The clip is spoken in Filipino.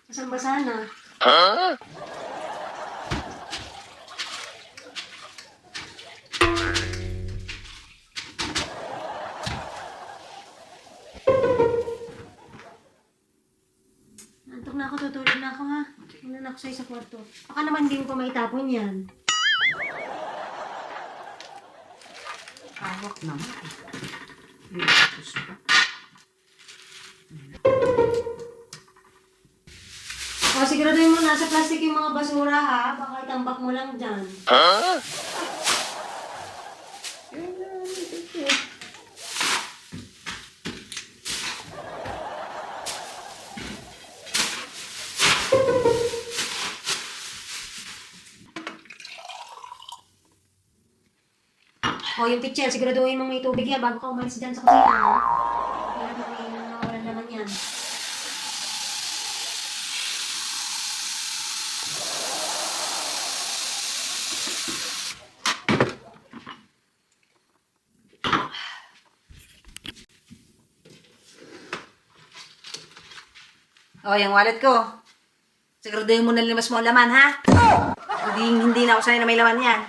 Basang-basa na. Nantok na ako, tutulog na ako ha. Muna na ako sa'yo sa kwarto. Baka naman din ko maitapon yan. Hawak naman. Tapos pa. O, siguraduhin mo nasa plastic yung mga basura ha. Baka itambak mo lang dyan. O, yung pitcher, siguraduhin mo may tubig yan bago ka umalis dyan sa kusina ha. Kaya may nawalan naman yan. O, yung wallet ko. Siguraduhin mo na limas mo ang laman, ha? Hindi na ako sanay na may laman yan.